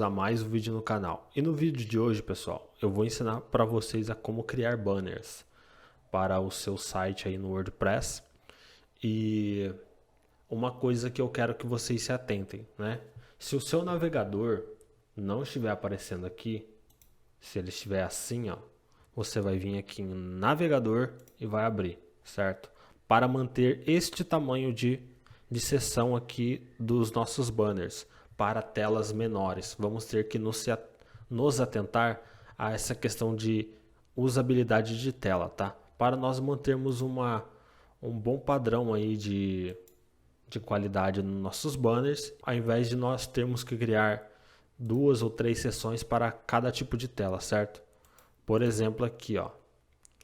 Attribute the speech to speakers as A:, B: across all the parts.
A: A mais um vídeo no canal. E no vídeo de hoje, pessoal, eu vou ensinar para vocês a como criar banners para o seu site aí no WordPress. E uma coisa que eu quero que vocês se atentem, né? Se o seu navegador não estiver aparecendo aqui, se ele estiver assim, ó, você vai vir aqui em navegador e vai abrir, certo? Para manter este tamanho de seção aqui dos nossos banners para telas menores. Vamos ter que nos atentar a essa questão de usabilidade de tela, tá? Para nós mantermos um bom padrão aí de qualidade nos nossos banners, ao invés de nós termos que criar 2 ou 3 seções para cada tipo de tela, certo? Por exemplo, aqui, ó,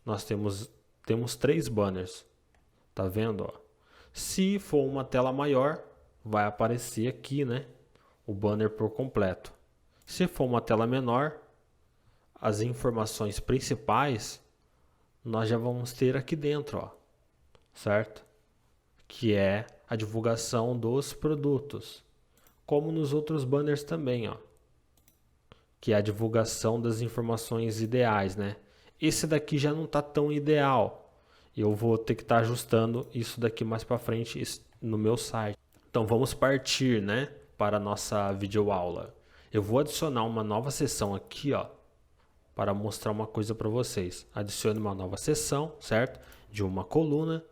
A: nós temos 3 banners, tá vendo, ó? Se for uma tela maior, vai aparecer aqui, né, o banner por completo. Se for uma tela menor, as informações principais nós já vamos ter aqui dentro, ó, certo? Que é a divulgação dos produtos, como nos outros banners também, ó, que é a divulgação das informações ideais, né? Esse daqui já não está tão ideal. Eu vou ter que estar ajustando isso daqui mais para frente no meu site. Então vamos partir, né, para a nossa videoaula. Eu vou adicionar uma nova seção aqui, ó, para mostrar uma coisa para vocês. Adicione uma nova seção, certo? De uma coluna.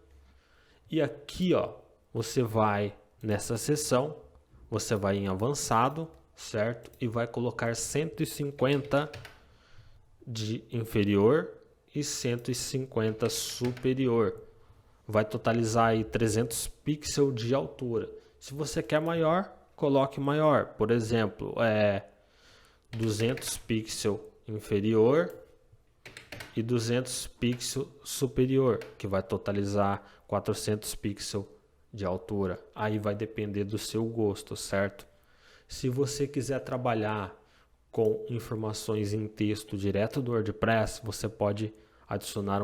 A: E aqui, ó, você vai nessa seção, você vai em avançado, certo? E vai colocar 150 de inferior e 150 superior. Vai totalizar aí 300 pixels de altura. Se você quer maior, coloque maior. Por exemplo, 200 pixels inferior e 200 pixels superior, que vai totalizar 400 pixels de altura. Aí vai depender do seu gosto, certo? Se você quiser trabalhar com informações em texto direto do WordPress, você pode adicionar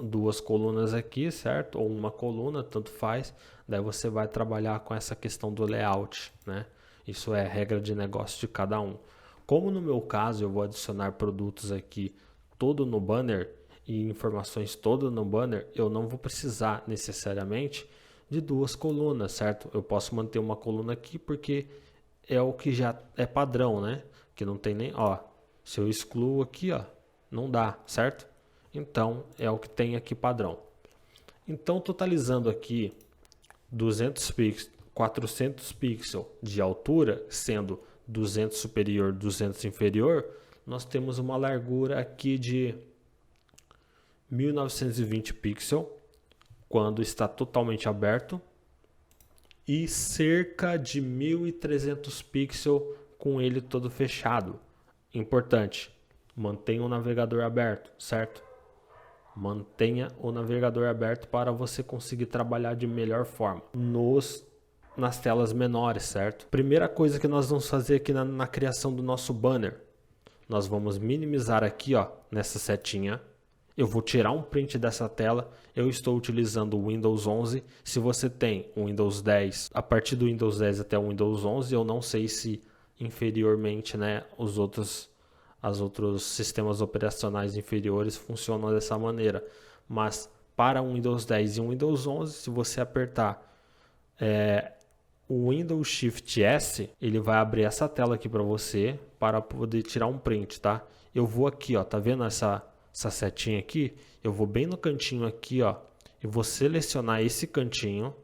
A: duas colunas aqui, certo? Ou uma coluna, tanto faz. Daí você vai trabalhar com essa questão do layout, né? Isso é regra de negócio de cada um. Como no meu caso eu vou adicionar produtos aqui todo no banner e informações todo no banner, eu não vou precisar necessariamente de duas colunas, certo? Eu posso manter uma coluna aqui porque é o que já é padrão, né? Que não tem nem, ó, se eu excluo aqui, ó, não dá, certo? Então é o que tem aqui padrão. Então totalizando aqui 200 pixels, 400 pixels de altura, sendo 200 superior, 200 inferior, nós temos uma largura aqui de 1920 pixels quando está totalmente aberto e cerca de 1300 pixels com ele todo fechado. Importante, mantenha o navegador aberto, certo? Mantenha o navegador aberto para você conseguir trabalhar de melhor forma nas telas menores, certo? Primeira coisa que nós vamos fazer aqui na criação do nosso banner, nós vamos minimizar aqui, ó, nessa setinha. Eu vou tirar um print dessa tela. Eu estou utilizando o Windows 11. Se você tem o Windows 10, a partir do Windows 10 até o Windows 11, eu não sei se inferiormente, né, os outros sistemas operacionais inferiores funcionam dessa maneira. Mas para o Windows 10 e o Windows 11, se você apertar o Windows Shift S, ele vai abrir essa tela aqui para você para poder tirar um print, tá? Eu vou aqui, ó, tá vendo essa setinha aqui? Eu vou bem no cantinho aqui, ó, e vou selecionar esse cantinho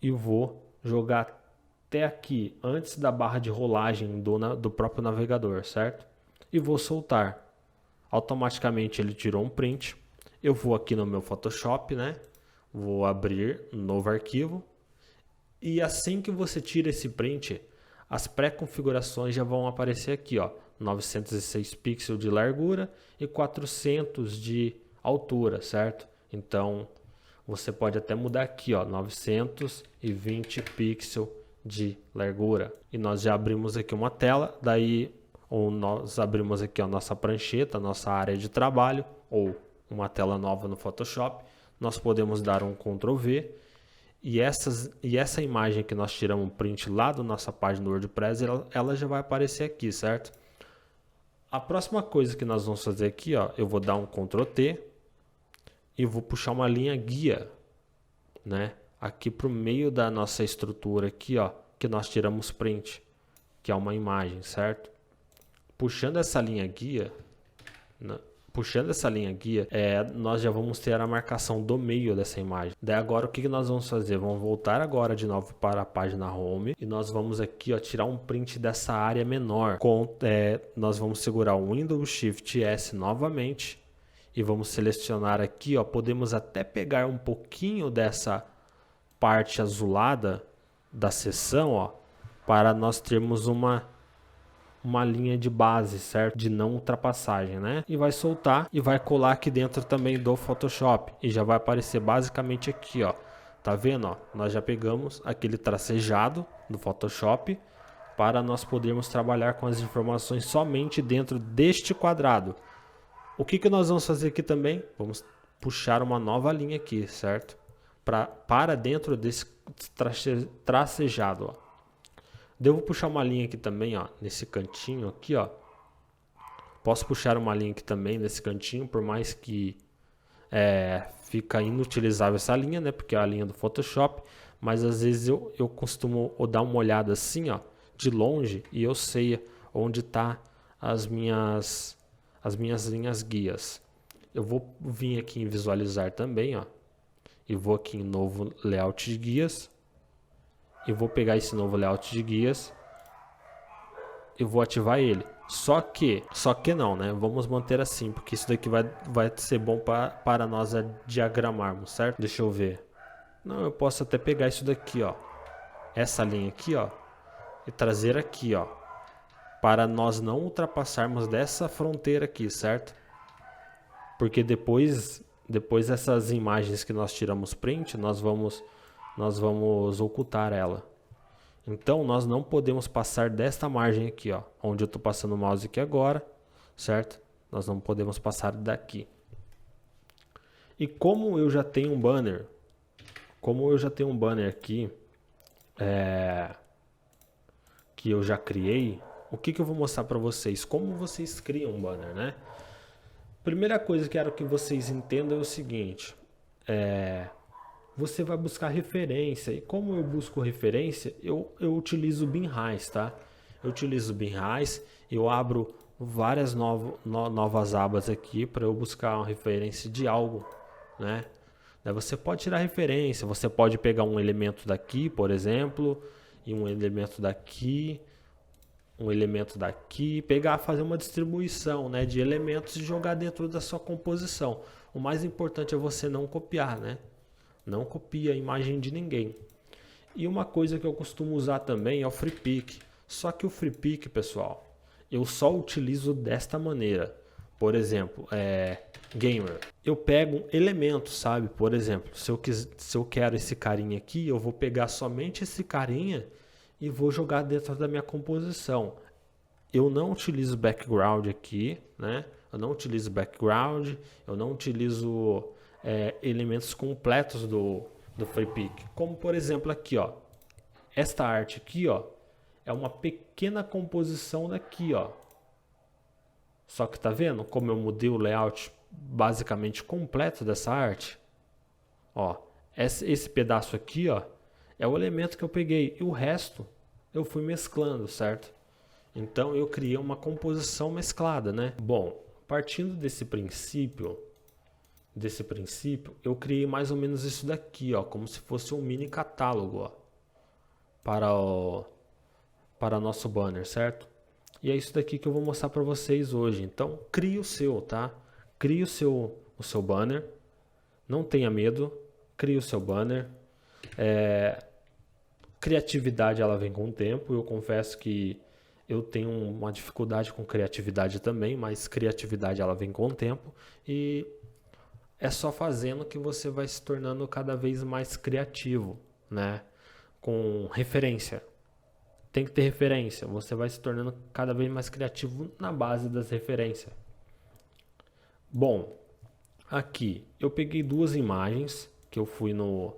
A: e vou jogar até aqui, antes da barra de rolagem do próprio navegador, certo? E vou soltar. Automaticamente ele tirou um print. Eu vou aqui no meu Photoshop, né? Vou abrir um novo arquivo. E assim que você tira esse print, as pré-configurações já vão aparecer aqui, ó, 906 pixels de largura e 400 de altura, certo? Então, você pode até mudar aqui, ó, 920 pixels de largura. E nós já abrimos aqui uma tela, daí ou nós abrimos aqui a nossa prancheta, nossa área de trabalho, ou uma tela nova no Photoshop. Nós podemos dar um Ctrl V E essa imagem que nós tiramos um print lá da nossa página do WordPress, ela já vai aparecer aqui, certo? A próxima coisa que nós vamos fazer aqui, ó, eu vou dar um Ctrl T e vou puxar uma linha guia, né? Aqui para o meio da nossa estrutura aqui, ó, que nós tiramos print, que é uma imagem, certo? Puxando essa linha guia, né? Nós já vamos ter a marcação do meio dessa imagem. Daí agora o que nós vamos fazer? Vamos voltar agora de novo para a página Home e nós vamos aqui, ó, tirar um print dessa área menor. Nós vamos segurar o Windows Shift S novamente e vamos selecionar aqui, ó, podemos até pegar um pouquinho dessa parte azulada da seção, ó, para nós termos uma linha de base, certo? De não ultrapassagem, né? E vai soltar e vai colar aqui dentro também do Photoshop e já vai aparecer basicamente aqui, ó. Tá vendo, ó? Nós já pegamos aquele tracejado do Photoshop para nós podermos trabalhar com as informações somente dentro deste quadrado. O que nós vamos fazer aqui também? Vamos puxar uma nova linha aqui, certo? Para dentro desse tracejado, ó. Devo puxar uma linha aqui também, ó, nesse cantinho aqui, ó. Posso puxar uma linha aqui também nesse cantinho, por mais que fica inutilizável essa linha, né? Porque é a linha do Photoshop, mas às vezes eu costumo dar uma olhada assim, ó, de longe, e eu sei onde tá as minhas linhas guias. Eu vou vir aqui em visualizar também, ó, e vou aqui em novo layout de guias. Eu vou pegar esse novo layout de guias e vou ativar ele. Só que não, né? Vamos manter assim, porque isso daqui vai ser bom para nós diagramarmos, certo? Deixa eu ver. Não, eu posso até pegar isso daqui, ó. Essa linha aqui, ó. E trazer aqui, ó. Para nós não ultrapassarmos dessa fronteira aqui, certo? Porque depois dessas imagens que nós tiramos print, nós vamos ocultar ela. Então nós não podemos passar desta margem aqui, ó, onde eu estou passando o mouse aqui agora, certo? Nós não podemos passar daqui. E como eu já tenho um banner, aqui, que eu já criei, o que eu vou mostrar para vocês? Como vocês criam um banner, né? Primeira coisa que quero que vocês entendam é o seguinte, você vai buscar referência. E como eu busco referência, eu utilizo o Behance, tá? Eu utilizo o Behance, eu abro várias novas abas aqui para eu buscar uma referência de algo, né? Daí você pode tirar referência, você pode pegar um elemento daqui, por exemplo, e um elemento daqui, fazer uma distribuição, né, de elementos e jogar dentro da sua composição. O mais importante é você não copiar, né? Não copia a imagem de ninguém. E uma coisa que eu costumo usar também é o Free Pick. Só que o Free Pick, pessoal, eu só utilizo desta maneira. Por exemplo, Gamer. Eu pego elementos, sabe? Por exemplo, se eu quero esse carinha aqui, eu vou pegar somente esse carinha e vou jogar dentro da minha composição. Eu não utilizo background aqui, né? Eu não utilizo elementos completos do Free Pick, como por exemplo aqui, ó, esta arte aqui, ó, é uma pequena composição daqui, ó. Só que tá vendo como eu mudei o layout basicamente completo dessa arte? Ó, esse pedaço aqui, ó, é o elemento que eu peguei e o resto eu fui mesclando, certo? Então eu criei uma composição mesclada, né? Bom, partindo desse princípio, eu criei mais ou menos isso daqui, ó, como se fosse um mini catálogo, ó, para nosso banner, certo? E é isso daqui que eu vou mostrar para vocês hoje. Então, crie o seu, tá? Crie o seu banner. Não tenha medo. Crie o seu banner. Criatividade, ela vem com o tempo. Eu confesso que eu tenho uma dificuldade com criatividade também, mas criatividade, ela vem com o tempo. E é só fazendo que você vai se tornando cada vez mais criativo, né? Com referência. Tem que ter referência. Você vai se tornando cada vez mais criativo na base das referências. Bom, aqui eu peguei duas imagens que eu fui no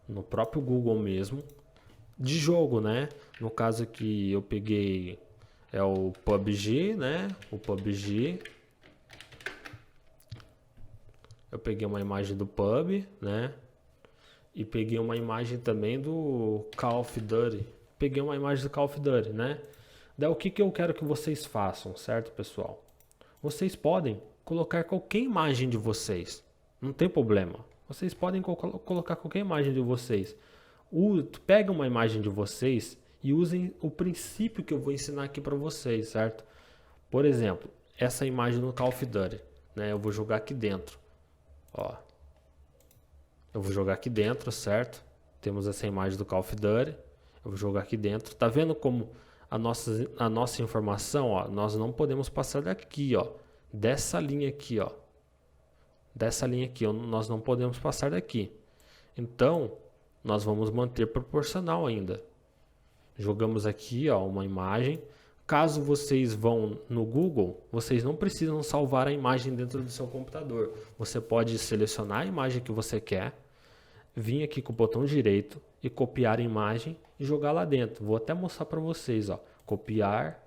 A: no próprio Google mesmo, de jogo, né? No caso aqui eu peguei o PUBG, né? O PUBG. Eu peguei uma imagem do PUB, né? E peguei uma imagem também do Call of Duty. Peguei uma imagem do Call of Duty, né? Daí o que eu quero que vocês façam, certo, pessoal? Vocês podem colocar qualquer imagem de vocês. Não tem problema. Vocês podem colocar qualquer imagem de vocês. Pega uma imagem de vocês e usem o princípio que eu vou ensinar aqui para vocês, certo? Por exemplo, essa imagem no Call of Duty, né? Eu vou jogar aqui dentro. Ó. Eu vou jogar aqui dentro, certo? Temos essa imagem do Call of Duty. Eu vou jogar aqui dentro. Tá vendo como a nossa informação, ó, nós não podemos passar daqui, ó. Dessa linha aqui, ó. Dessa linha aqui, ó, nós não podemos passar daqui. Então, nós vamos manter proporcional ainda. Jogamos aqui, ó, uma imagem. Caso vocês vão no Google, vocês não precisam salvar a imagem dentro do seu computador. Você pode selecionar a imagem que você quer, vir aqui com o botão direito e copiar a imagem e jogar lá dentro. Vou até mostrar para vocês, ó, copiar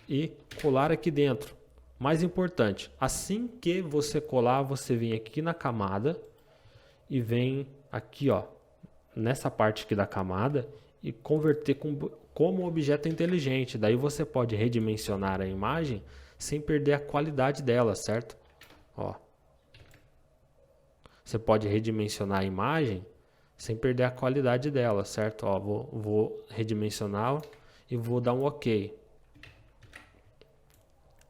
A: e colar aqui dentro. Mais importante, assim que você colar, você vem aqui na camada e vem aqui, ó, nessa parte aqui da camada e converter como objeto inteligente. Daí você pode redimensionar a imagem sem perder a qualidade dela, certo? Ó. Você pode redimensionar a imagem sem perder a qualidade dela, certo? Ó, vou redimensionar e vou dar um OK.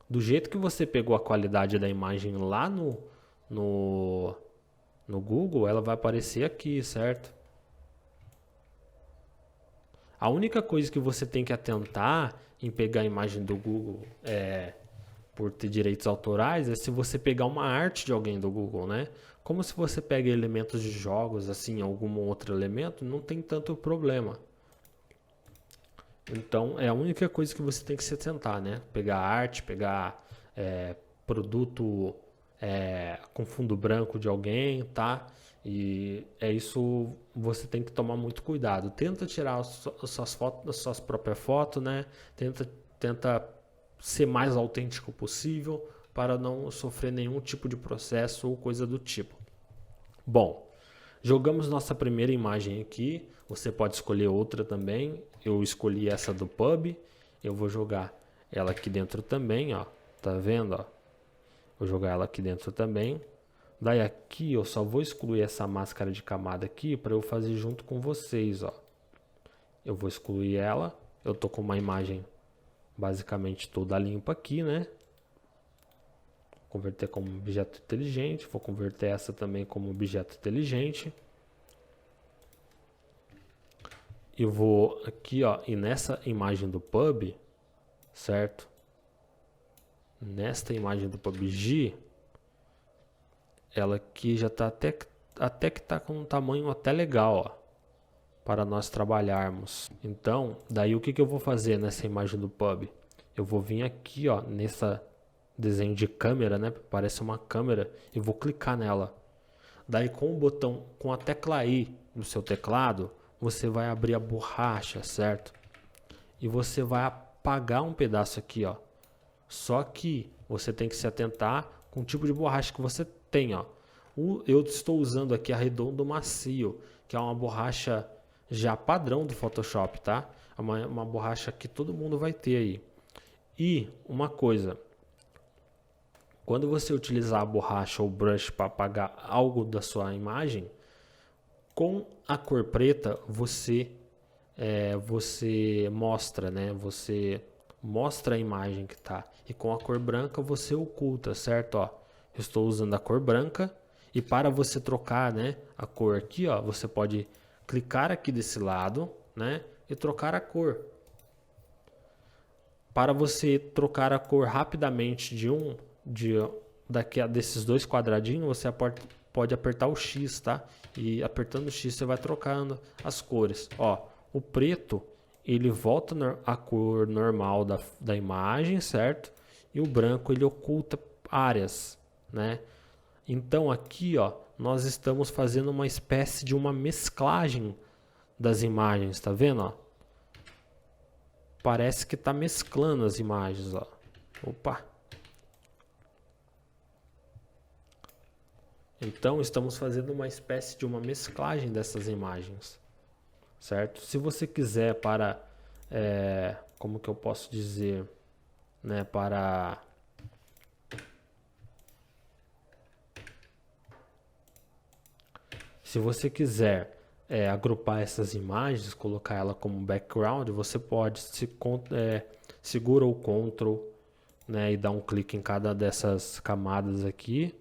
A: Do jeito que você pegou a qualidade da imagem lá no Google, ela vai aparecer aqui, certo? A única coisa que você tem que atentar em pegar a imagem do Google por ter direitos autorais é se você pegar uma arte de alguém do Google, né? Como se você pega elementos de jogos, assim, algum outro elemento, não tem tanto problema. Então, é a única coisa que você tem que se atentar, né? Pegar arte, pegar produto com fundo branco de alguém, tá? E é isso, você tem que tomar muito cuidado. Tenta tirar as suas próprias fotos, né? Tenta ser mais autêntico possível para não sofrer nenhum tipo de processo ou coisa do tipo. Bom, jogamos nossa primeira imagem aqui. Você pode escolher outra também. Eu escolhi essa do pub. Eu vou jogar ela aqui dentro também, ó. Tá vendo, ó? Vou jogar ela aqui dentro também. Daí aqui eu só vou excluir essa máscara de camada aqui para eu fazer junto com vocês, ó. Eu vou excluir ela. Eu tô com uma imagem basicamente toda limpa aqui, né? Converter como objeto inteligente. Vou converter essa também como objeto inteligente. Eu vou aqui, ó, e nessa imagem do pub, certo? Nesta imagem do PUBG, ela aqui já tá até que tá com um tamanho até legal, ó, para nós trabalharmos. Então, daí o que eu vou fazer nessa imagem do pub? Eu vou vir aqui, ó, nessa desenho de câmera, né? Parece uma câmera, e vou clicar nela. Daí com o botão, com a tecla I no seu teclado, você vai abrir a borracha, certo? E você vai apagar um pedaço aqui, ó. Só que você tem que se atentar com o tipo de borracha que você tem, ó. Eu estou usando aqui a Redondo Macio, que é uma borracha já padrão do Photoshop, tá? É uma borracha que todo mundo vai ter aí. E uma coisa, quando você utilizar a borracha ou brush para apagar algo da sua imagem, com a cor preta você mostra, né? Você mostra a imagem que tá. E com a cor branca você oculta, certo? Ó, eu estou usando a cor branca. E para você trocar, né, a cor aqui, ó, você pode clicar aqui desse lado, né, e trocar a cor. Para você trocar a cor rapidamente desses dois quadradinhos, você pode apertar o X, tá? E apertando o X você vai trocando as cores. Ó, o preto ele volta à cor normal da imagem, certo? E o branco ele oculta áreas, né? Então aqui, ó, nós estamos fazendo uma espécie de uma mesclagem das imagens, tá vendo, ó? Parece que tá mesclando as imagens, ó. Opa! Então, estamos fazendo uma espécie de uma mesclagem dessas imagens, certo? Se você quiser para, como que eu posso dizer, né, para... Se você quiser agrupar essas imagens, colocar ela como background, você pode segura o Ctrl, né, e dá um clique em cada dessas camadas aqui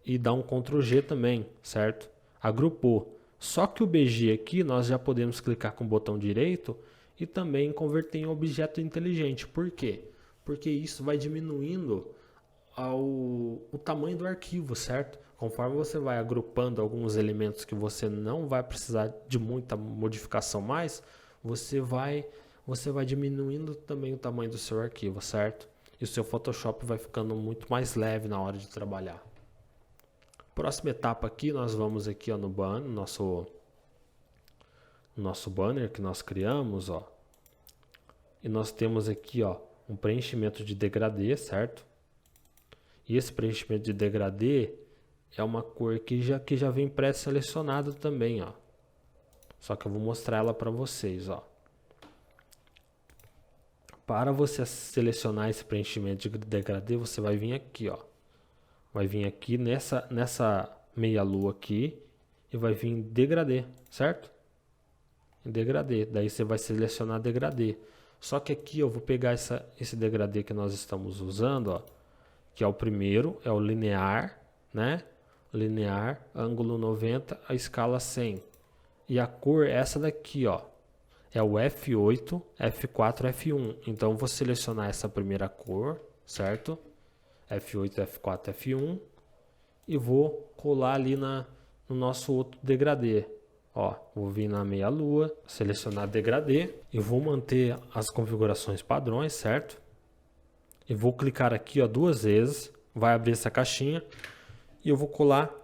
A: e dá um Ctrl G também, certo? Agrupou. Só que o BG aqui nós já podemos clicar com o botão direito e também converter em objeto inteligente. Por quê? Porque isso vai diminuindo o tamanho do arquivo, certo? Conforme você vai agrupando alguns elementos que você não vai precisar de muita modificação mais, você vai diminuindo também o tamanho do seu arquivo, certo? E o seu Photoshop vai ficando muito mais leve na hora de trabalhar. Próxima etapa aqui, nós vamos aqui, ó, no banner, nosso banner que nós criamos, ó. E nós temos aqui, ó, um preenchimento de degradê, certo? E esse preenchimento de degradê é uma cor que já vem pré-selecionado também, ó. Só que eu vou mostrar ela para vocês, ó. Para você selecionar esse preenchimento de degradê, você vai vir aqui, ó. Vai vir aqui nessa meia lua aqui e vai vir em degradê, certo? Em degradê. Daí você vai selecionar degradê. Só que aqui eu vou pegar esse degradê que nós estamos usando, ó, que é o primeiro, é o linear, né? Linear, ângulo 90, a escala 100. E a cor é essa daqui, ó. É o F8, F4, F1. Então eu vou selecionar essa primeira cor, certo? F8, F4, F1 e vou colar ali no nosso outro degradê. Ó, vou vir na meia lua, selecionar degradê e vou manter as configurações padrões, certo? E vou clicar aqui, ó, 2 vezes, vai abrir essa caixinha e eu vou colar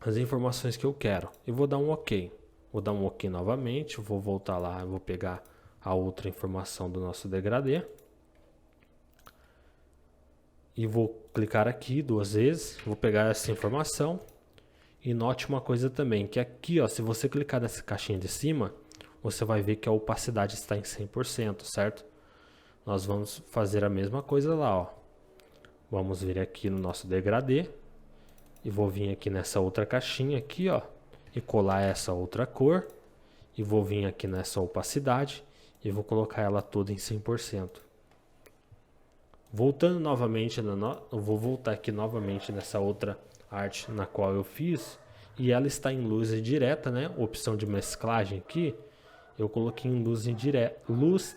A: as informações que eu quero e vou dar um OK. Vou dar um OK novamente, vou voltar lá, vou pegar a outra informação do nosso degradê. E vou clicar aqui 2 vezes, vou pegar essa informação e note uma coisa também, que aqui, ó, se você clicar nessa caixinha de cima, você vai ver que a opacidade está em 100%, certo? Nós vamos fazer a mesma coisa lá, ó. Vamos vir aqui no nosso degradê e vou vir aqui nessa outra caixinha aqui, ó, e colar essa outra cor e vou vir aqui nessa opacidade e vou colocar ela toda em 100%. Voltando novamente, eu vou voltar aqui novamente nessa outra arte na qual eu fiz e ela está em luz direta, né? Opção de mesclagem aqui, eu coloquei em luz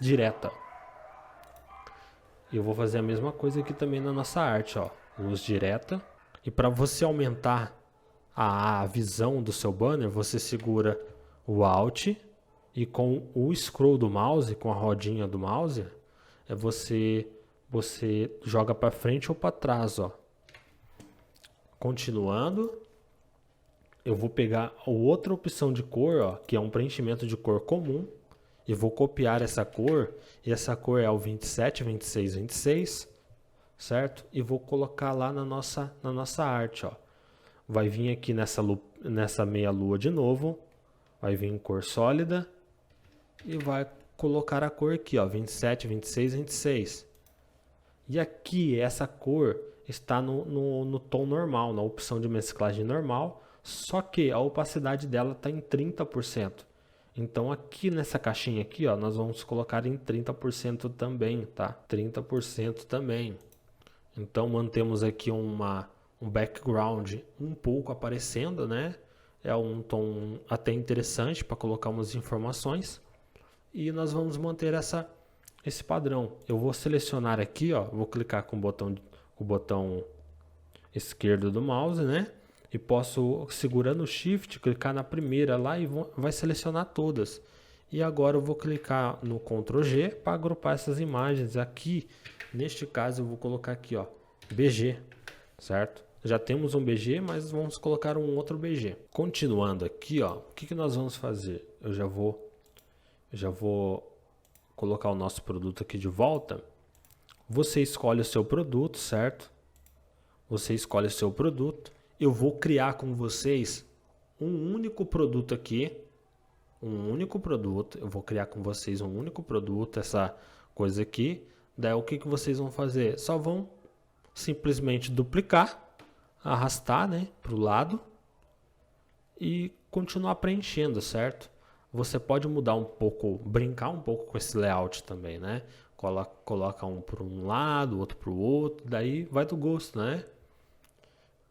A: direta. Eu vou fazer a mesma coisa aqui também na nossa arte, ó, luz direta. E para você aumentar a visão do seu banner, você segura o Alt e com o scroll do mouse, com a rodinha do mouse, você joga para frente ou para trás, ó. Continuando, eu vou pegar a outra opção de cor, ó, que é um preenchimento de cor comum, e vou copiar essa cor, e essa cor é o 27, 26, 26, certo? E vou colocar lá na nossa arte, ó. Vai vir aqui nessa meia lua de novo, vai vir em cor sólida, e vai colocar a cor aqui, ó, 27, 26, 26. E aqui essa cor está no tom normal, na opção de mesclagem normal, só que a opacidade dela está em 30%. Então aqui nessa caixinha aqui, ó, nós vamos colocar em 30% também, tá? 30% também. Então mantemos aqui um background um pouco aparecendo, né? É um tom até interessante para colocar umas informações. E nós vamos manter esse padrão. Eu vou selecionar aqui, ó, vou clicar com o botão esquerdo do mouse, né? E posso, segurando o Shift, clicar na primeira lá e vai selecionar todas. E agora eu vou clicar no Ctrl G para agrupar essas imagens. Aqui, neste caso, eu vou colocar aqui, ó, BG, certo? Já temos um BG, mas vamos colocar um outro BG. Continuando aqui, ó, o que nós vamos fazer? Eu já vou colocar o nosso produto aqui de volta. Você escolhe o seu produto, certo? Você escolhe o seu produto. Eu vou criar com vocês um único produto aqui. Um único produto. Eu vou criar com vocês um único produto, essa coisa aqui. Daí o que vocês vão fazer? Só vão simplesmente duplicar, arrastar, né, para o lado e continuar preenchendo, certo? Você pode mudar um pouco, brincar um pouco com esse layout também, né? Coloca um para um lado, outro para o outro, daí vai do gosto, né?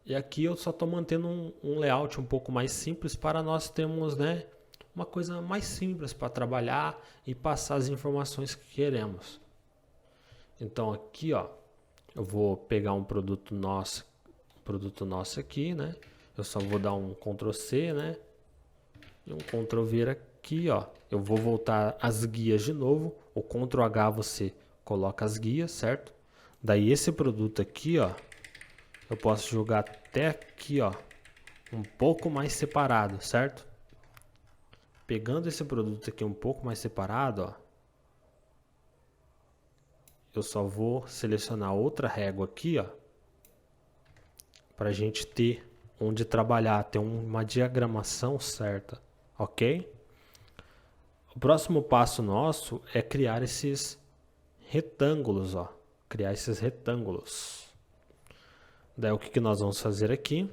A: E aqui eu só estou mantendo um layout um pouco mais simples para nós termos, né, uma coisa mais simples para trabalhar e passar as informações que queremos. Então aqui, ó, eu vou pegar um produto nosso aqui, né? Eu só vou dar um Ctrl C, né? E um Ctrl V aqui, ó. Eu vou voltar as guias de novo. O Ctrl H você coloca as guias, certo? Daí esse produto aqui, ó, eu posso jogar até aqui, ó, um pouco mais separado, certo? Pegando esse produto aqui um pouco mais separado, ó, eu só vou selecionar outra régua aqui, ó, para a gente ter onde trabalhar, ter uma diagramação certa, ok? O próximo passo nosso é criar esses retângulos, ó, criar esses retângulos. Daí o que nós vamos fazer aqui?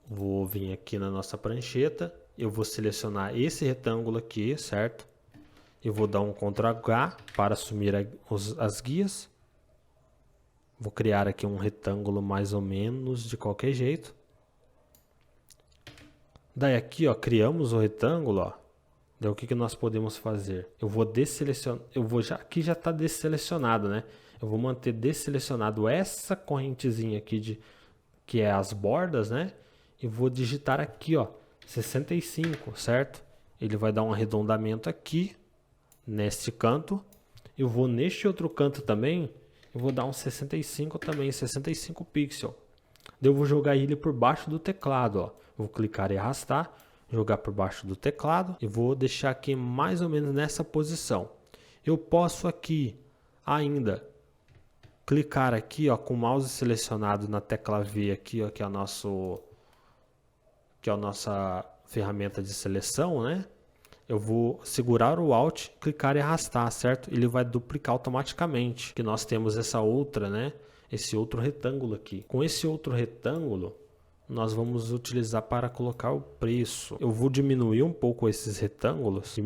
A: Vou vir aqui na nossa prancheta, eu vou selecionar esse retângulo aqui, certo? Eu vou dar um Ctrl H para assumir as guias. Vou criar aqui um retângulo mais ou menos de qualquer jeito. Daí aqui, ó, criamos o retângulo, ó. Daí o que nós podemos fazer? Eu vou desselecionar, aqui já está desselecionado, né? Eu vou manter desselecionado essa correntezinha aqui que é as bordas, né? E vou digitar aqui, ó, 65, certo? Ele vai dar um arredondamento aqui neste canto. Eu vou neste outro canto também, eu vou dar um 65 também, 65 pixels. Daí eu vou jogar ele por baixo do teclado, ó. Vou clicar e arrastar, jogar por baixo do teclado e vou deixar aqui mais ou menos nessa posição. Eu posso aqui ainda clicar aqui, ó, com o mouse selecionado na tecla V aqui, ó, que é a nossa ferramenta de seleção, né? Eu vou segurar o Alt, clicar e arrastar, certo? Ele vai duplicar automaticamente, que nós temos essa outra, né? Esse outro retângulo aqui. Com esse outro retângulo, nós vamos utilizar para colocar o preço. Eu vou diminuir um pouco esses retângulos,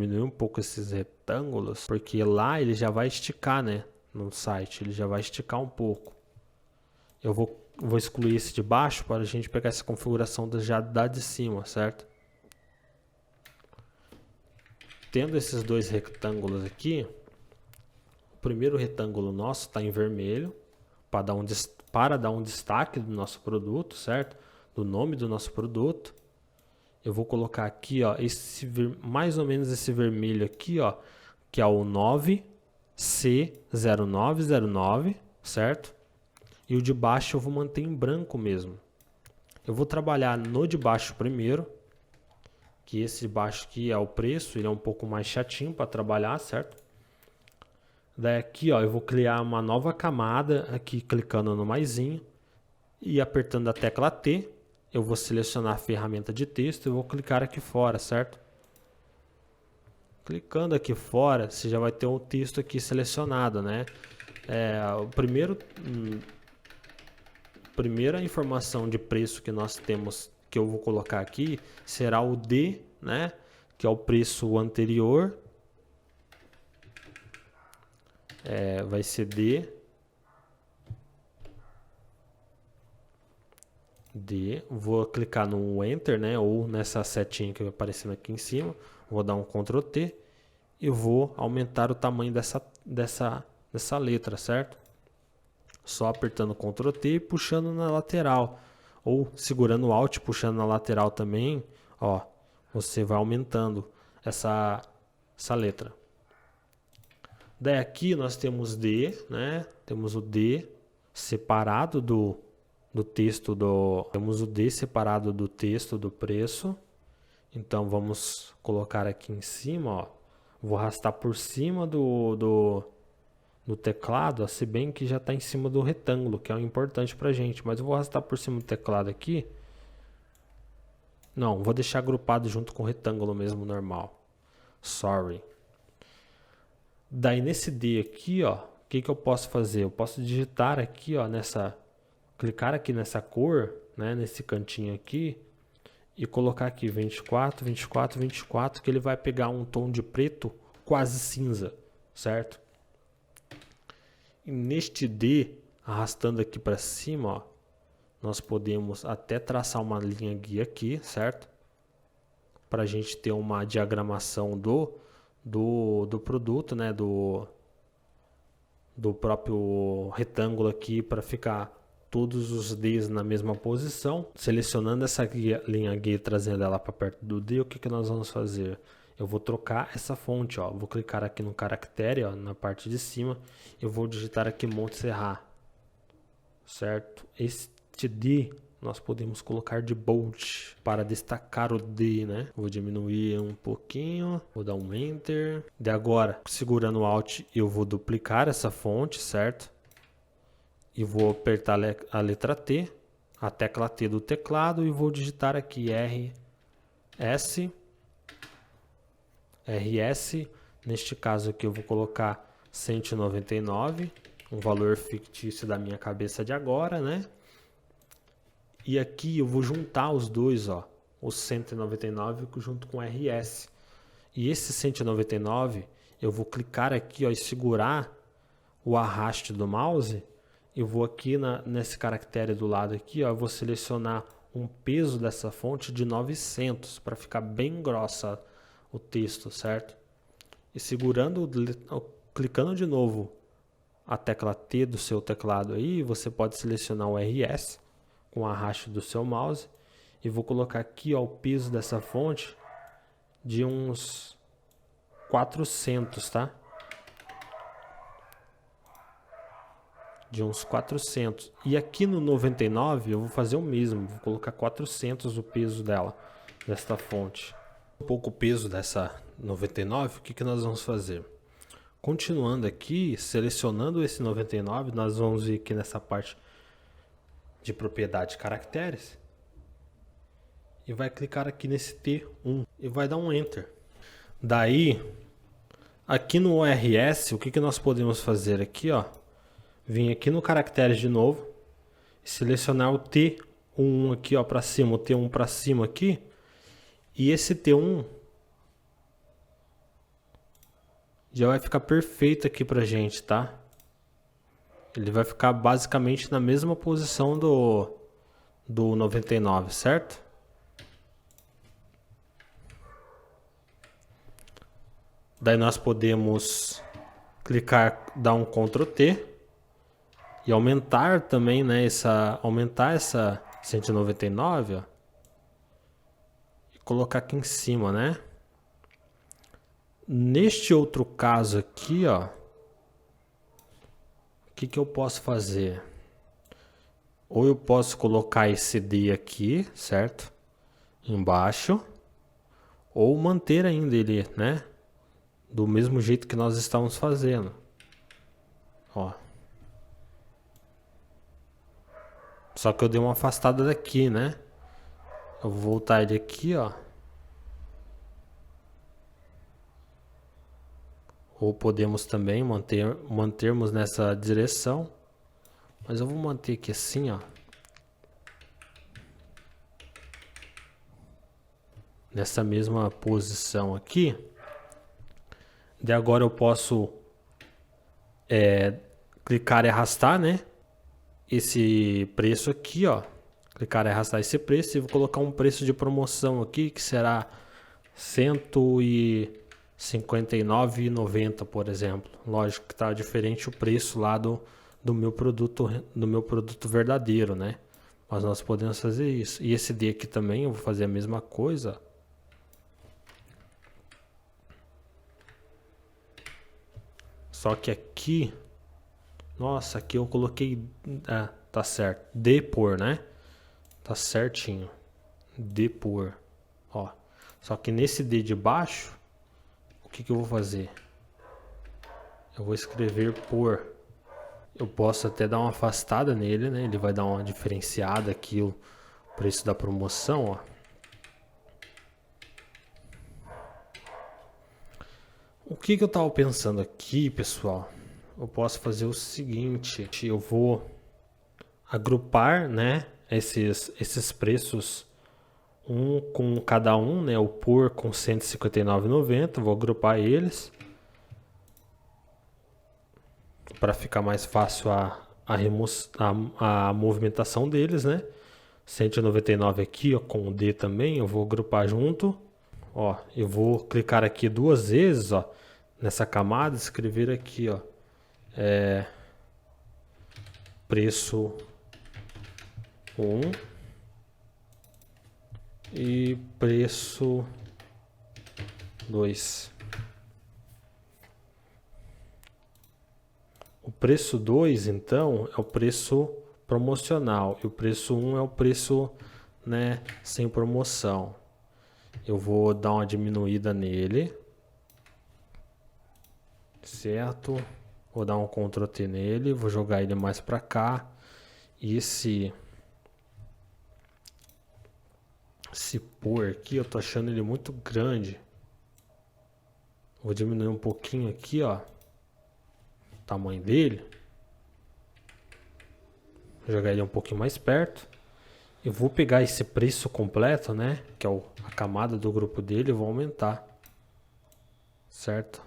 A: porque lá ele já vai esticar, né? No site, ele já vai esticar um pouco. Eu vou excluir esse de baixo para a gente pegar essa configuração já da de cima, certo? Tendo esses dois retângulos aqui, o primeiro retângulo nosso está em vermelho, para dar um destaque do nosso produto, certo? Do nome do nosso produto. Eu vou colocar aqui, ó, mais ou menos esse vermelho aqui, ó, que é o 9C0909, certo? E o de baixo eu vou manter em branco mesmo. Eu vou trabalhar no de baixo primeiro, que esse de baixo aqui é o preço, ele é um pouco mais chatinho para trabalhar, certo? Daí aqui, ó, eu vou criar uma nova camada aqui clicando no maisinho e apertando a tecla T, eu vou selecionar a ferramenta de texto e vou clicar aqui fora, certo? Clicando aqui fora, você já vai ter o texto aqui selecionado, né? Primeira informação de preço que nós temos, que eu vou colocar aqui, será o D, né? Que é o preço anterior. Vai ser D. Vou clicar no Enter, né? Ou nessa setinha que vai aparecendo aqui em cima. Vou dar um Ctrl T e vou aumentar o tamanho dessa letra, certo? Só apertando Ctrl T e puxando na lateral. Ou segurando o Alt, puxando na lateral também, ó, você vai aumentando essa letra. Daí aqui nós temos D, né? Temos o D separado do do texto temos o D separado do texto do preço. Então vamos colocar aqui em cima, ó. Vou arrastar por cima do teclado, ó, se bem que já está em cima do retângulo, que é o importante pra gente, mas eu vou arrastar por cima do teclado aqui. Não, vou deixar agrupado junto com o retângulo mesmo normal. Sorry. Daí nesse D aqui, ó, o que eu posso fazer? Eu posso digitar aqui, ó, clicar aqui nessa cor, né, nesse cantinho aqui, e colocar aqui 24, 24, 24, que ele vai pegar um tom de preto quase cinza, certo? E neste D, arrastando aqui para cima, ó, nós podemos até traçar uma linha guia aqui, certo? Para a gente ter uma diagramação do produto, né? Do próprio retângulo aqui, para ficar todos os Ds na mesma posição. Selecionando essa linha guia e trazendo ela para perto do D, o que nós vamos fazer? Eu vou trocar essa fonte, ó. Vou clicar aqui no caractere, ó, na parte de cima. Eu vou digitar aqui Montserrat, certo? Este D nós podemos colocar de bold para destacar o D, né? Vou diminuir um pouquinho, vou dar um Enter. De agora, segurando o Alt, eu vou duplicar essa fonte, certo? E vou apertar a letra T, a tecla T do teclado, e vou digitar aqui RS. Neste caso aqui eu vou colocar 199, um valor fictício da minha cabeça de agora, né? E aqui eu vou juntar os dois, ó, o 199 junto com o RS. E esse 199 eu vou clicar aqui, ó, e segurar o arraste do mouse. Eu vou aqui nesse caractere do lado aqui, ó, eu vou selecionar um peso dessa fonte de 900 para ficar bem grossa o texto, certo? E clicando de novo a tecla T do seu teclado aí, você pode selecionar o RS com o arraste do seu mouse, e vou colocar aqui, ó, o peso dessa fonte de uns 400, tá? De uns 400. E aqui no 99 eu vou fazer o mesmo, vou colocar 400 o peso desta fonte. Um pouco o peso dessa 99, o que nós vamos fazer? Continuando aqui, selecionando esse 99, nós vamos vir aqui nessa parte de propriedade de caracteres e vai clicar aqui nesse T1 e vai dar um Enter. Daí, aqui no RS, o que nós podemos fazer aqui, ó? Vim aqui no caracteres de novo, selecionar o T1 aqui, ó, para cima, o T1 para cima aqui, e esse T1 já vai ficar perfeito aqui pra gente, tá? Ele vai ficar basicamente na mesma posição do 99, certo? Daí nós podemos clicar, dar um Ctrl T e aumentar também, né, aumentar essa 199, ó, e colocar aqui em cima, né? Neste outro caso aqui, ó, o que eu posso fazer? Ou eu posso colocar esse D aqui, certo? Embaixo. Ou manter ainda ele, né? Do mesmo jeito que nós estamos fazendo. Ó. Só que eu dei uma afastada daqui, né? Eu vou voltar ele aqui, ó. Ou podemos também mantermos nessa direção. Mas eu vou manter aqui assim, ó. Nessa mesma posição aqui. De agora eu posso clicar e arrastar, né? Esse preço aqui, ó. Clicar e arrastar esse preço. E vou colocar um preço de promoção aqui, que será R$ 159,90, por exemplo. Lógico que está diferente o preço lá do meu produto verdadeiro, né? Mas nós podemos fazer isso. E esse D aqui também eu vou fazer a mesma coisa. Só que aqui, nossa, aqui eu coloquei tá certo. Depor, né? Tá certinho. Depor. Ó. Só que nesse D de baixo, o que eu vou fazer? Eu vou escrever por. Eu posso até dar uma afastada nele, né? Ele vai dar uma diferenciada aqui, o preço da promoção, ó. O que eu tava pensando aqui, pessoal? Eu posso fazer o seguinte, eu vou agrupar, né, esses preços um com cada um, né, o por com R$ 159,90, vou agrupar eles para ficar mais fácil a movimentação deles, né? 199 aqui, ó, com o D também, eu vou agrupar junto. Ó, eu vou clicar aqui duas vezes, ó, nessa camada, escrever aqui, ó, preço 1 e preço 2. O preço 2, então, é o preço promocional e o preço 1 é o preço, né, sem promoção. Eu vou dar uma diminuída nele, certo? Vou dar um Ctrl T nele, vou jogar ele mais para cá. E esse por aqui, eu tô achando ele muito grande. Vou diminuir um pouquinho aqui, ó, o tamanho dele. Vou jogar ele um pouquinho mais perto. Eu vou pegar esse preço completo, né, que é a camada do grupo dele, e vou aumentar, certo?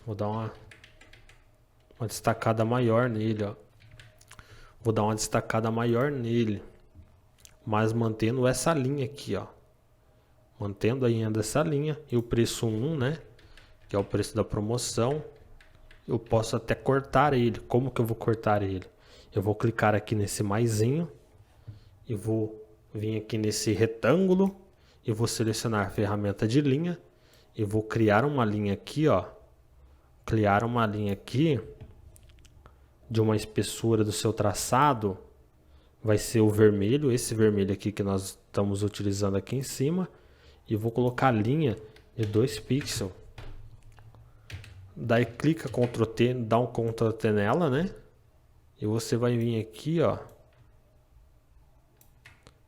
A: Vou dar uma destacada maior nele, ó. Vou dar uma destacada maior nele, mas mantendo essa linha aqui, ó. Mantendo ainda essa linha e o preço 1, né, que é o preço da promoção. Eu posso até cortar ele. Como que eu vou cortar ele? Eu vou clicar aqui nesse maisinho e vou vir aqui nesse retângulo e vou selecionar a ferramenta de linha e vou criar uma linha aqui, ó. Criar uma linha aqui de uma espessura do seu traçado vai ser o vermelho, esse vermelho aqui que nós estamos utilizando aqui em cima, e vou colocar a linha de 2 pixels. Daí clica Ctrl T, dá um Ctrl T nela, né? E você vai vir aqui, ó,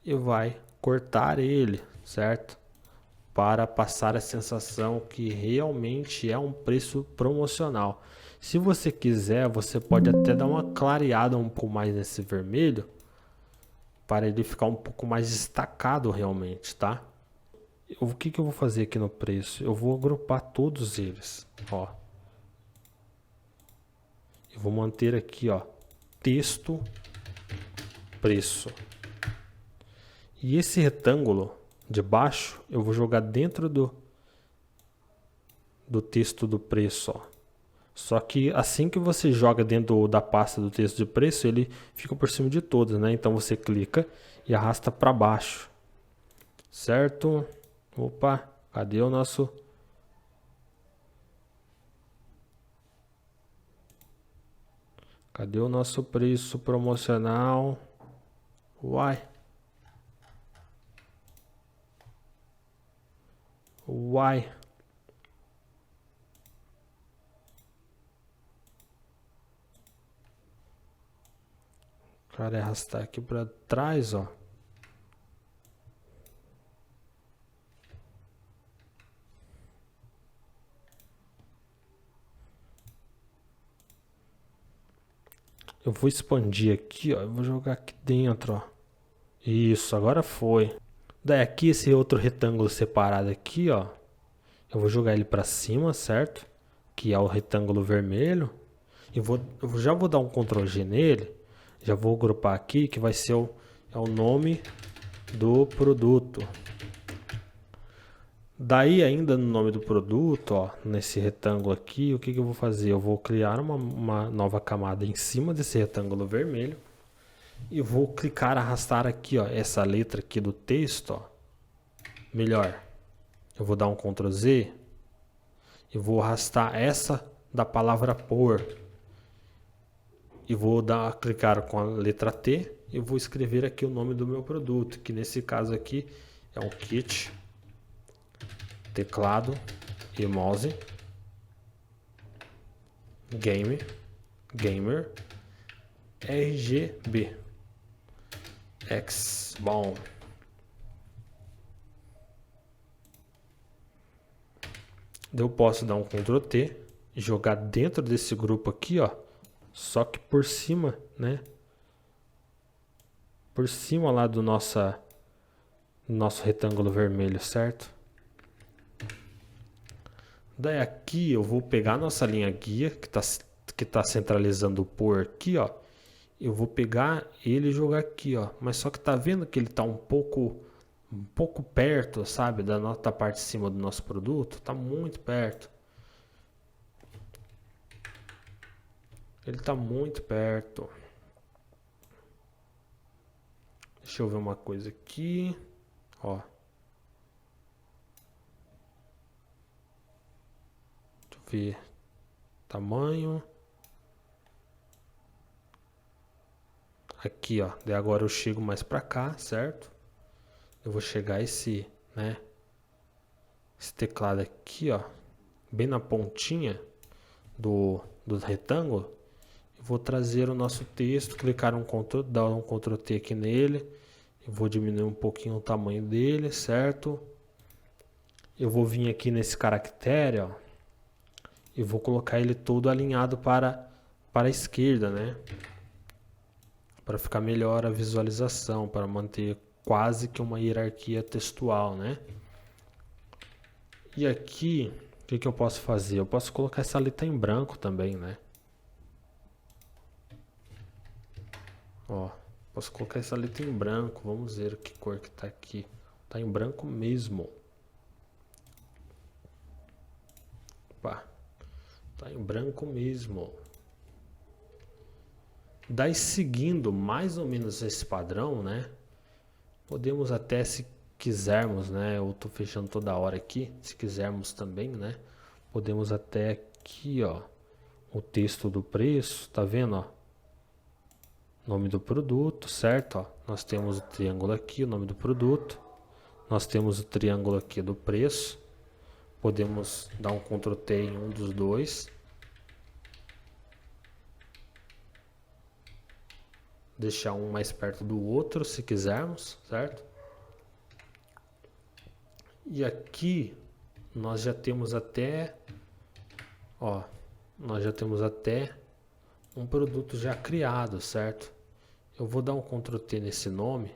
A: e vai cortar ele, certo? Para passar a sensação que realmente é um preço promocional. Se você quiser, você pode até dar uma clareada um pouco mais nesse vermelho, para ele ficar um pouco mais destacado realmente, tá? O que eu vou fazer aqui no preço? Eu vou agrupar todos eles, ó. Eu vou manter aqui, ó, texto, preço. E esse retângulo de baixo, eu vou jogar dentro do texto do preço, ó. Só que assim que você joga dentro da pasta do texto de preço, ele fica por cima de todos, né? Então você clica e arrasta para baixo, certo? Opa, cadê o nosso... Cadê o nosso preço promocional? Uai. Uai. Cara, arrastar aqui para trás, ó. Eu vou expandir aqui, ó. Eu vou jogar aqui dentro, ó. Isso, agora foi. Daí aqui esse outro retângulo separado aqui, ó. Eu vou jogar ele para cima, certo? Que é o retângulo vermelho. E eu já vou dar um Ctrl G nele. Já vou agrupar aqui, que vai ser o nome do produto. Daí ainda no nome do produto, ó, nesse retângulo aqui, o que eu vou fazer? Eu vou criar uma nova camada em cima desse retângulo vermelho. E vou clicar, arrastar aqui, ó, essa letra aqui do texto, ó. Melhor. Eu vou dar um Ctrl Z. E vou arrastar essa da palavra por. e vou clicar com a letra T e vou escrever aqui o nome do meu produto, que nesse caso aqui é um kit teclado e mouse gamer RGB X. Bom, eu posso dar um Ctrl T e jogar dentro desse grupo aqui, ó, só que por cima, né? Por cima lá do nosso retângulo vermelho, certo? Daí aqui eu vou pegar a nossa linha guia que tá centralizando o por aqui, ó. Eu vou pegar ele e jogar aqui, ó. Mas só que tá vendo que ele tá um pouco perto, sabe, da parte de cima do nosso produto? Tá muito perto. Ele tá muito perto. Deixa eu ver uma coisa aqui, ó. Ver tamanho aqui, ó. Daí agora eu chego mais pra cá, certo? Eu vou chegar esse teclado aqui, ó, bem na pontinha do retângulo. Eu vou trazer o nosso texto, clicar dar um Ctrl T aqui nele. Eu vou diminuir um pouquinho o tamanho dele, certo? Eu vou vir aqui nesse caractere, ó, e vou colocar ele todo alinhado para a esquerda, né? Para ficar melhor a visualização, para manter quase que uma hierarquia textual, né? E aqui, o que eu posso fazer? Eu posso colocar essa letra em branco também, né? Ó, posso colocar essa letra em branco. Vamos ver que cor que tá aqui. Tá em branco mesmo. Opa. Tá em branco mesmo. Daí, seguindo mais ou menos esse padrão, né? Podemos até, se quisermos, né? Eu tô fechando toda hora aqui. Se quisermos também, né? Podemos até aqui, ó, o texto do preço, tá vendo, ó? Nome do produto, certo? Ó, nós temos o triângulo aqui, o nome do produto. Nós temos o triângulo aqui do preço. Podemos dar um Ctrl T em um dos dois. Deixar um mais perto do outro, se quisermos, certo? E aqui nós já temos até, ó, nós já temos até um produto já criado, certo? Eu vou dar um Ctrl T nesse nome,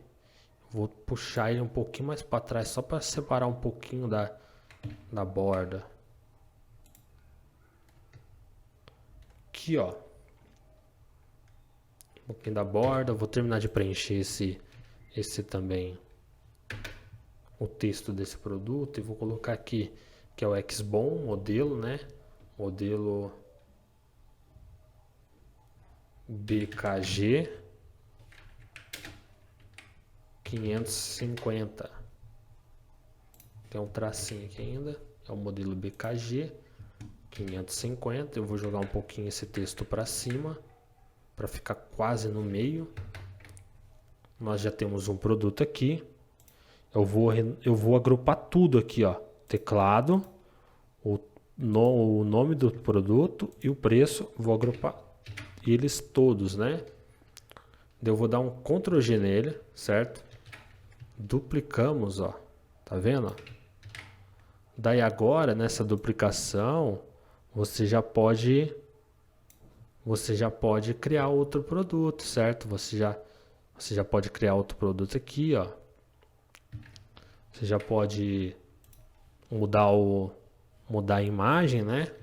A: vou puxar ele um pouquinho mais para trás, só para separar um pouquinho da borda. Aqui, ó, um pouquinho da borda. Vou terminar de preencher esse também, o texto desse produto, e vou colocar aqui que é o XBOM modelo, né? Modelo BKG 550. Tem um tracinho aqui ainda. É o modelo BKG 550. Eu vou jogar um pouquinho esse texto para cima, para ficar quase no meio. Nós já temos um produto aqui. Eu vou agrupar tudo aqui, ó. Teclado, o nome do produto e o preço. Vou agrupar eles todos, né? Eu vou dar um Ctrl G nele, certo? Duplicamos, ó. Tá vendo? Daí agora, nessa duplicação, você já pode criar outro produto, certo? Você já pode criar outro produto aqui, ó. Você já pode mudar a imagem, né?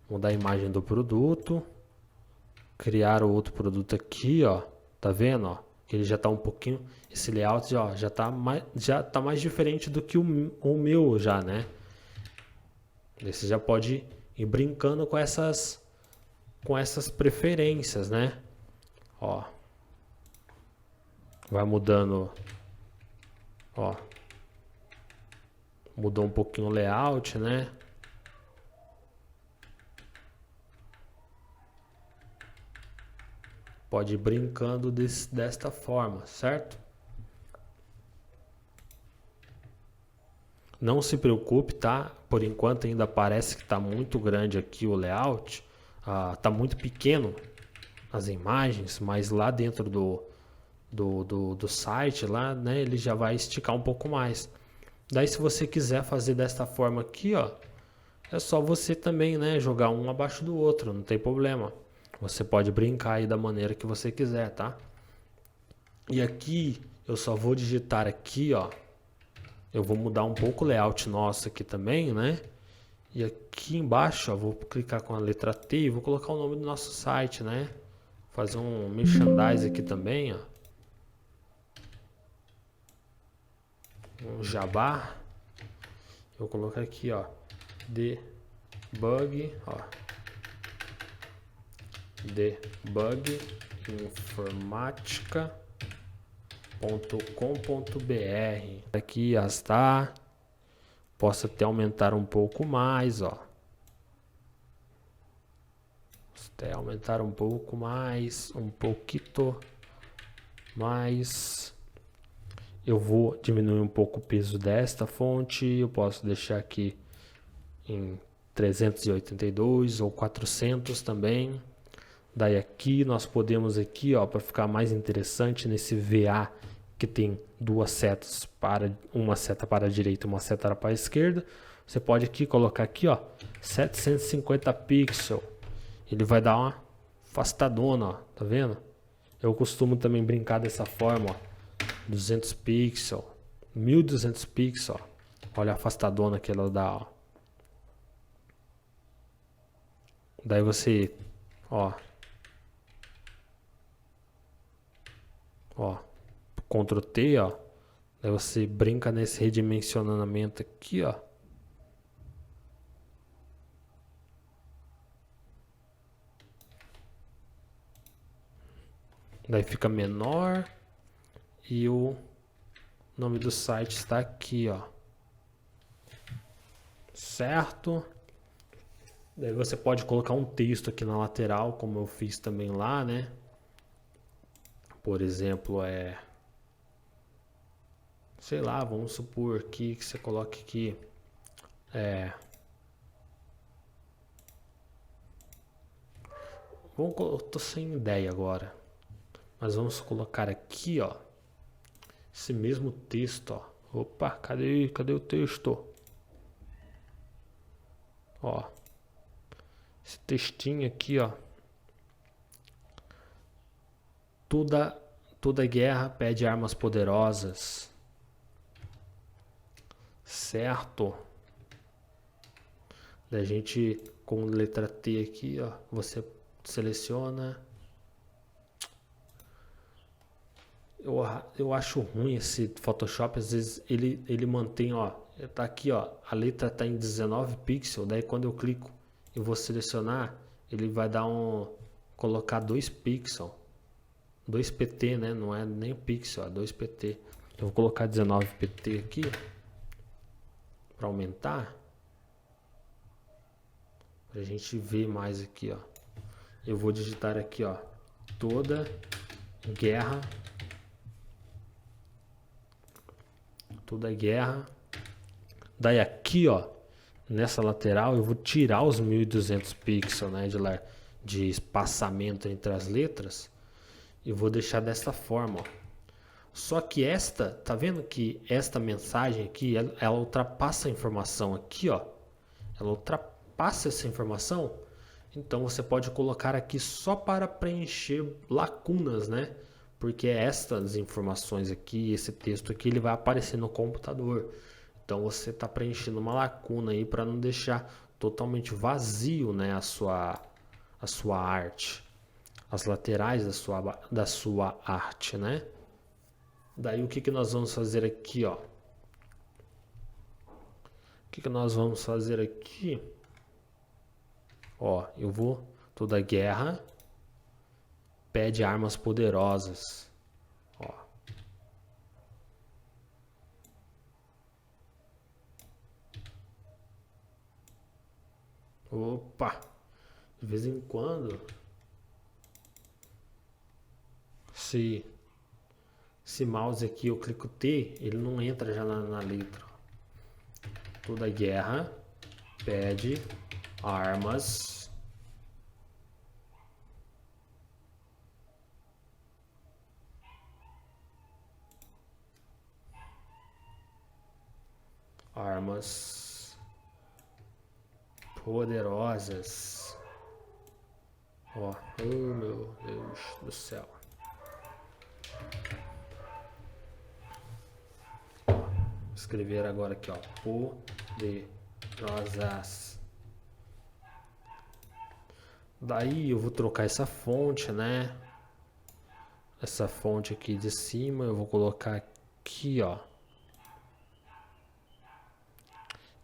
A: Mudar a imagem do produto. Criar o outro produto aqui, ó. Tá vendo, ó? Ele já tá um pouquinho, esse layout, ó, já tá mais diferente do que o meu já, né? Você já pode ir brincando com essas preferências, né? Ó. Vai mudando, ó. Mudou um pouquinho o layout, né? Pode ir brincando desta forma, certo? Não se preocupe, tá? Por enquanto ainda parece que está muito grande aqui o layout. Tá muito pequeno as imagens, mas lá dentro do site, lá, né, ele já vai esticar um pouco mais. Daí se você quiser fazer desta forma aqui, ó, é só você também, né, jogar um abaixo do outro, não tem problema. Você pode brincar aí da maneira que você quiser, tá? E aqui eu só vou digitar aqui, ó. Eu vou mudar um pouco o layout nosso aqui também, né? E aqui embaixo, ó, vou clicar com a letra T e vou colocar o nome do nosso site, né? Fazer um merchandise aqui também, ó. Um jabá. Eu vou colocar aqui, ó, debug, ó. Debug informática.com.br. Aqui está. Posso até aumentar um pouco mais, ó. Até aumentar um pouco mais, um pouquinho mais. Eu vou diminuir um pouco o peso desta fonte. Eu posso deixar aqui em 382 ou 400 também. Daí aqui nós podemos aqui, ó, para ficar mais interessante nesse VA que tem duas setas, uma seta para a direita e uma seta para a esquerda. Você pode aqui colocar aqui, ó, 750 pixels. Ele vai dar uma afastadona, ó, tá vendo? Eu costumo também brincar dessa forma, ó, 200 pixels, 1200 pixels, ó. Olha a afastadona que ela dá, ó. Daí você, ó, Ctrl T, ó. Daí você brinca nesse redimensionamento aqui, ó. Daí fica menor e o nome do site está aqui, ó. Certo? Daí você pode colocar um texto aqui na lateral, como eu fiz também lá, né? Por exemplo, sei lá, vamos supor aqui que você coloque aqui eu tô sem ideia agora. Mas vamos colocar aqui, ó, esse mesmo texto, ó. Opa, cadê o texto? Ó, esse textinho aqui, ó. Toda guerra pede armas poderosas. Certo? Da gente com letra T aqui, ó, você seleciona. Eu acho ruim esse Photoshop, às vezes ele mantém, ó, tá aqui, ó, a letra tá em 19 pixels, daí quando eu clico e vou selecionar, ele vai dar colocar 2 pixels, 2 pt, né, não é nem pixel, é 2 pt. Eu vou colocar 19 pt aqui para aumentar, pra gente ver mais aqui, ó. Eu vou digitar aqui, ó, toda guerra Daí aqui, ó, nessa lateral eu vou tirar os 1200 pixels, né, de espaçamento entre as letras e vou deixar dessa forma, ó. Só que tá vendo que esta mensagem aqui, ela ultrapassa a informação aqui, ó. Ela ultrapassa essa informação. Então você pode colocar aqui só para preencher lacunas, né? Porque estas informações aqui, esse texto aqui, ele vai aparecer no computador. Então você está preenchendo uma lacuna aí para não deixar totalmente vazio, né, a sua arte, as laterais da sua arte, né? Daí o que nós vamos fazer aqui, ó? O que nós vamos fazer aqui? Ó, eu vou toda guerra pede armas poderosas. Ó. Opa! De vez em quando esse mouse aqui, eu clico T, ele não entra já na letra. Toda guerra pede armas. Armas poderosas. Ó, oh meu Deus do céu. Vou escrever agora aqui, ó, poderosas. Daí eu vou trocar essa fonte, né? Essa fonte aqui de cima, eu vou colocar aqui, ó.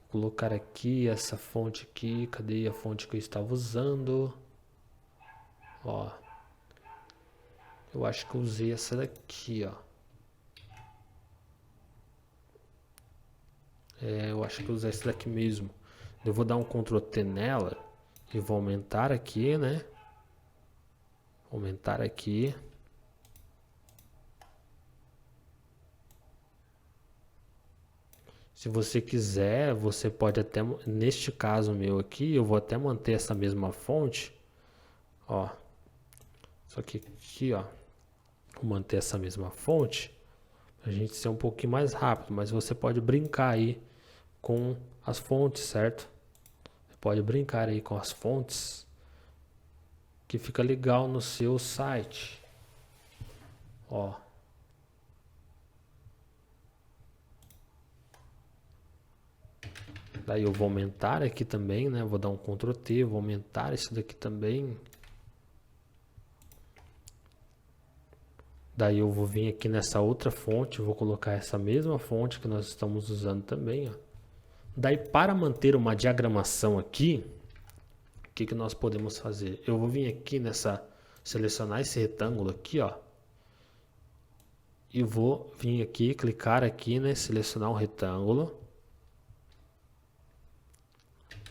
A: Colocar aqui essa fonte aqui. Cadê a fonte que eu estava usando? Ó, eu acho que eu usei essa daqui, ó. Eu acho que eu usei essa daqui mesmo. Eu vou dar um Ctrl T nela e vou aumentar aqui, né? Aumentar aqui. Se você quiser, você pode até, neste caso meu aqui, eu vou até manter essa mesma fonte, ó. Só que aqui, ó, vou manter essa mesma fonte, pra gente ser um pouquinho mais rápido, mas você pode brincar aí com as fontes, certo? Você pode brincar aí com as fontes, que fica legal no seu site, ó. Daí eu vou aumentar aqui também, né? Vou dar um Ctrl T, vou aumentar isso daqui também. Daí eu vou vir aqui nessa outra fonte, vou colocar essa mesma fonte que nós estamos usando também, ó. Daí para manter uma diagramação aqui, o que nós podemos fazer? Eu vou vir aqui nessa, selecionar esse retângulo aqui, ó. E vou vir aqui, clicar aqui, né? Selecionar um retângulo.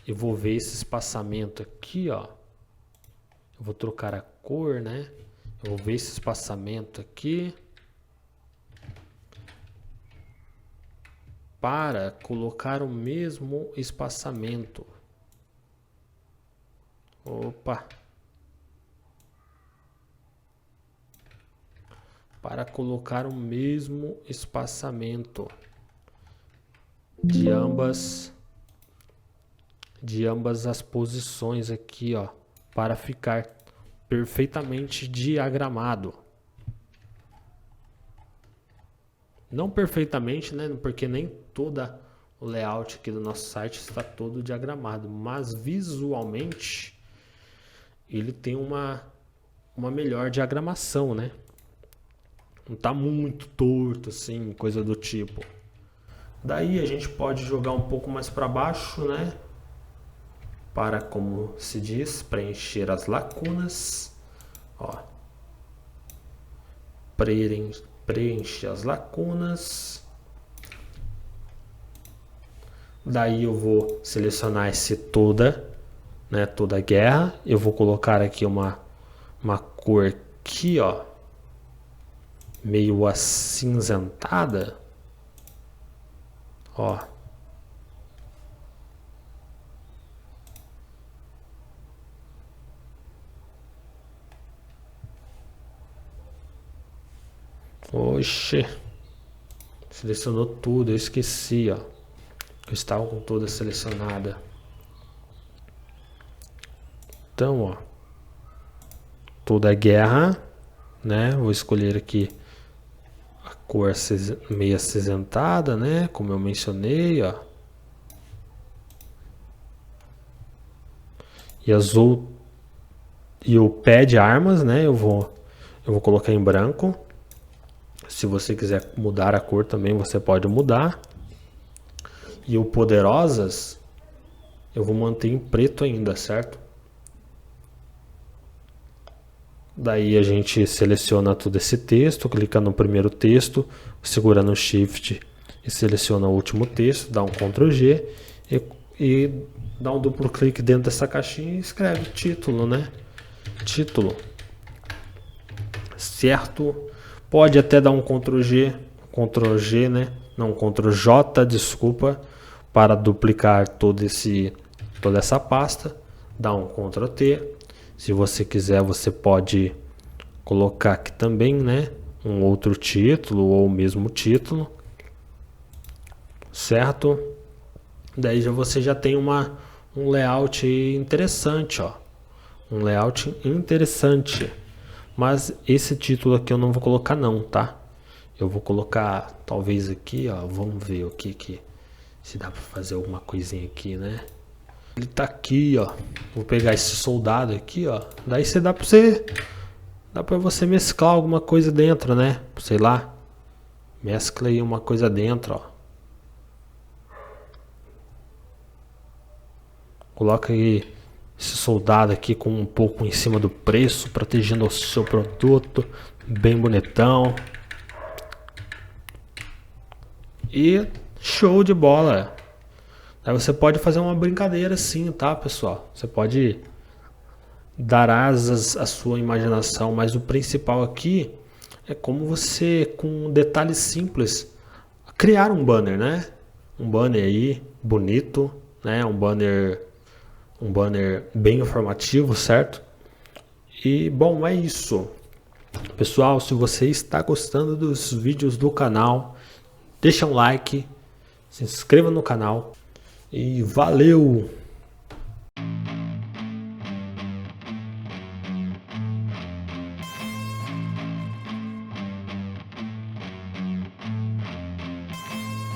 A: E vou ver esse espaçamento aqui, ó. Eu vou trocar a cor, né? Eu vou ver esse espaçamento aqui. Para colocar o mesmo espaçamento. Opa! Para colocar o mesmo espaçamento de ambas as posições aqui, ó, para ficar perfeitamente diagramado. Não perfeitamente, né? Porque nem toda o layout aqui do nosso site está todo diagramado, mas visualmente ele tem uma melhor diagramação, né? Não tá muito torto assim, coisa do tipo. Daí a gente pode jogar um pouco mais para baixo, né? Para, como se diz, preencher as lacunas, ó. Preenche as lacunas. Daí eu vou selecionar esse toda, né, toda guerra. Eu vou colocar aqui uma cor aqui, ó, meio acinzentada, ó. Oxe, selecionou tudo, eu esqueci, ó. Eu estava com toda selecionada. Então, ó, toda guerra, né? Vou escolher aqui a cor meio acinzentada, né? Como eu mencionei, ó. E o pad armas, né? Eu vou colocar em branco. Se você quiser mudar a cor também, você pode mudar. E o poderosas, eu vou manter em preto ainda, certo? Daí a gente seleciona todo esse texto, clica no primeiro texto, segura no Shift e seleciona o último texto, dá um Ctrl G e dá um duplo clique dentro dessa caixinha e escreve título, né? Título. certo? Pode até dar um Ctrl G, né? Não, Ctrl J, desculpa, para duplicar toda essa pasta. Dá um Ctrl T. Se você quiser, você pode colocar aqui também, né? Um outro título ou o mesmo título, certo? Daí você já tem um layout interessante, ó. Um layout interessante. Mas esse título aqui eu não vou colocar não, tá? Eu vou colocar talvez aqui, ó. Vamos ver o que se dá para fazer alguma coisinha aqui, né? Ele tá aqui, ó. Vou pegar esse soldado aqui, ó. Daí dá para você mesclar alguma coisa dentro, né? Sei lá. Mescla aí uma coisa dentro, ó. Coloca aí esse soldado aqui com um pouco em cima do preço, protegendo o seu produto, bem bonitão. E show de bola. Aí você pode fazer uma brincadeira assim, tá, pessoal? Você pode dar asas à sua imaginação, mas o principal aqui é como você, com detalhes simples, criar um banner, né? Um banner aí bonito, né? Um banner bem informativo, certo? E bom, é isso. Pessoal, se você está gostando dos vídeos do canal, deixa um like, se inscreva no canal e valeu!